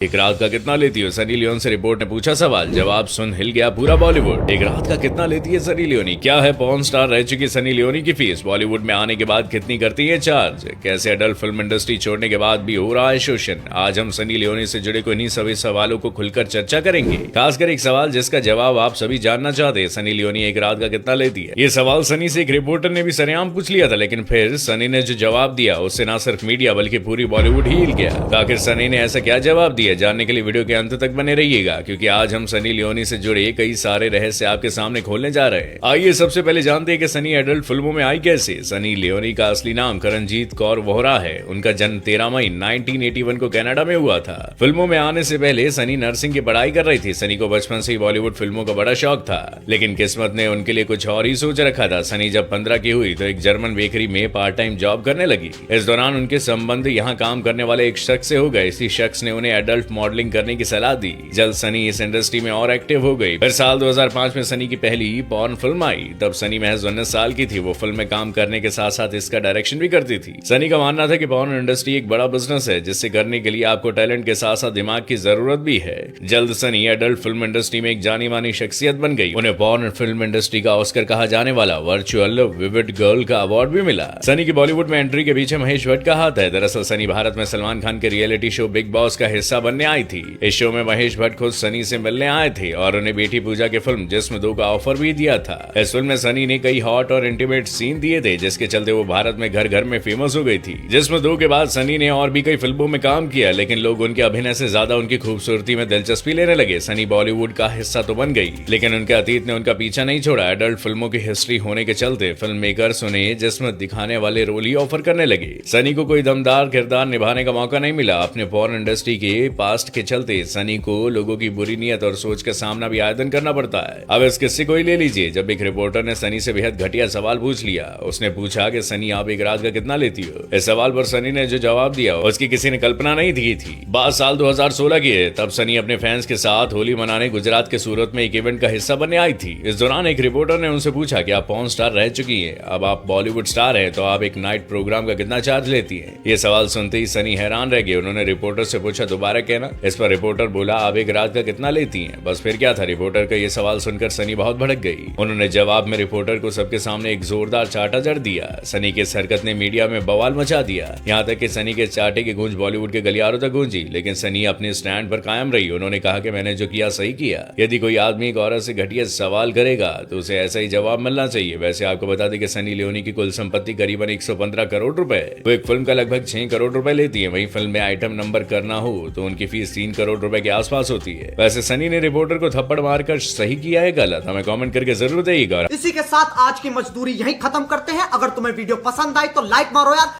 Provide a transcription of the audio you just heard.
एक रात का कितना लेती हो? सनी लियोन से रिपोर्ट ने पूछा सवाल। जवाब सुन हिल गया पूरा बॉलीवुड। एक रात का कितना लेती है सनी लियोनी? क्या है पॉर्न स्टार रह चुकी सनी लियोनी की फीस? बॉलीवुड में आने के बाद कितनी करती है चार्ज? कैसे अडल्ट फिल्म इंडस्ट्री छोड़ने के बाद भी हो रहा है शोषण? आज हम सनी लियोनी से जुड़े को इन्हीं सभी सवालों को खुलकर चर्चा करेंगे, खासकर एक सवाल जिसका जवाब आप सभी जानना चाहते हैं। सनी लियोनी एक रात का कितना लेती है? ये सवाल सनी से एक रिपोर्टर ने भी सरेआम पूछ लिया था, लेकिन फिर सनी ने जो जवाब दिया उससे न सिर्फ मीडिया बल्कि पूरी बॉलीवुड ही हिल गया। आखिर सनी ने ऐसा क्या जवाब दिया, जानने के लिए वीडियो के अंत तक बने रहिएगा, क्योंकि आज हम सनी लियोनी से जुड़े कई सारे रहस्य आपके सामने खोलने जा रहे हैं। आइए सबसे पहले जानते हैं कि सनी एडल्ट फिल्मों में आई कैसे। सनी लियोनी का असली नाम करणजीत कौर वोहरा है। उनका जन्म 13 मई 1981 को कनाडा में हुआ था। फिल्मों में आने से पहले सनी नर्सिंग की पढ़ाई कर रही थी। सनी को बचपन से ही बॉलीवुड फिल्मों का बड़ा शौक था, लेकिन किस्मत ने उनके लिए कुछ और ही सोच रखा था। सनी जब 15 की हुई तो एक जर्मन बेकरी में पार्ट टाइम जॉब करने लगी। इस दौरान उनके संबंध यहाँ काम करने वाले एक शख्स से हो गए। इसी शख्स ने उन्हें एडल्ट मॉडलिंग करने की सलाह दी। जल्द सनी इस इंडस्ट्री में और एक्टिव हो गई। फिर साल 2005 में सनी की पहली पॉर्न फिल्म आई। तब सनी महज 19 साल की थी। वो फिल्म में काम करने के साथ साथ इसका डायरेक्शन भी करती थी। सनी का मानना था कि पॉर्न इंडस्ट्री एक बड़ा बिजनेस है, जिससे करने के लिए आपको टैलेंट के साथ साथ दिमाग की जरूरत भी है। जल्द सनी एडल्ट फिल्म इंडस्ट्री में एक जानी मानी शख्सियत बन गई। उन्हें पॉर्न फिल्म इंडस्ट्री का ऑस्कर कहा जाने वाला वर्चुअल विविड गर्ल का अवार्ड भी मिला। सनी की बॉलीवुड में एंट्री के पीछे महेश भट्ट का हाथ है। दरअसल सनी भारत में सलमान खान के रियलिटी शो बिग बॉस का हिस्सा बनने आई थी। इस शो में महेश भट्ट खुद सनी से मिलने आए थे और उन्हें बेटी पूजा की फिल्म जिस्म 2 का ऑफर भी दिया था। इस फिल्म में सनी ने कई हॉट और इंटीमेट सीन दिए थे, जिसके चलते वो भारत में घर घर में फेमस हो गई थी। जिस्म 2 के बाद सनी ने और भी कई फिल्मों में काम किया, लेकिन लोग उनके अभिनय से ज्यादा उनकी खूबसूरती में दिलचस्पी लेने लगे। सनी बॉलीवुड का हिस्सा तो बन गई, लेकिन उनके अतीत ने उनका पीछा नहीं छोड़ा। एडल्ट फिल्मों की हिस्ट्री होने के चलते फिल्म मेकर्स उन्हें जिस्म दिखाने वाले रोल ही ऑफर करने लगे। सनी को कोई दमदार किरदार निभाने का मौका नहीं मिला। अपने पॉर्न इंडस्ट्री के पास्ट के चलते सनी को लोगों की बुरी नियत और सोच का सामना भी आयदन करना पड़ता है। अब इस किस्से को ही ले लीजिए। जब एक रिपोर्टर ने सनी से बेहद घटिया सवाल पूछ लिया। उसने पूछा कि सनी आप एक रात का कितना लेती हो? इस सवाल पर सनी ने जो जवाब दिया उसकी किसी ने कल्पना नहीं की थी। बात साल 2016 की है। तब सनी अपने फैंस के साथ होली मनाने गुजरात के सूरत में एक इवेंट का हिस्सा बनने आई थी। इस दौरान एक रिपोर्टर ने उनसे पूछा कि आप पॉर्न स्टार रह चुकी है, अब आप बॉलीवुड स्टार है, तो आप एक नाइट प्रोग्राम का कितना चार्ज लेती है? ये सवाल सुनते ही सनी हैरान रह गए। उन्होंने रिपोर्टर से पूछा दोबारा कहना। इस पर रिपोर्टर बोला आप एक रात का कितना लेती हैं? बस फिर क्या था, रिपोर्टर का ये सवाल सुनकर सनी बहुत भड़क गई। उन्होंने जवाब में रिपोर्टर को सबके सामने एक जोरदार चाटा जड़ दिया। सनी के इस हरकत ने मीडिया में बवाल मचा दिया। यहाँ तक कि सनी के चाटे की गूंज बॉलीवुड के गलियारों तक गूंजी, लेकिन सनी अपने स्टैंड पर कायम रही। उन्होंने कहा कि मैंने जो किया सही किया। यदि कोई आदमी एक औरत से घटिया सवाल करेगा तो उसे ऐसा ही जवाब मिलना चाहिए। वैसे आपको बता दें कि सनी लियोनी की कुल संपत्ति करीबन 115 करोड़ रुपए। वो एक फिल्म का लगभग 6 करोड़ रुपए लेती है। वही फिल्म में आइटम नंबर करना हो तो उनकी फीस 3 करोड़ रुपए के आसपास होती है। वैसे सनी ने रिपोर्टर को थप्पड़ मारकर सही किया है गलत, हमें कमेंट करके जरूर देगा। इसी के साथ आज की मजदूरी यहीं खत्म करते हैं। अगर तुम्हें वीडियो पसंद आई तो लाइक मारो यार।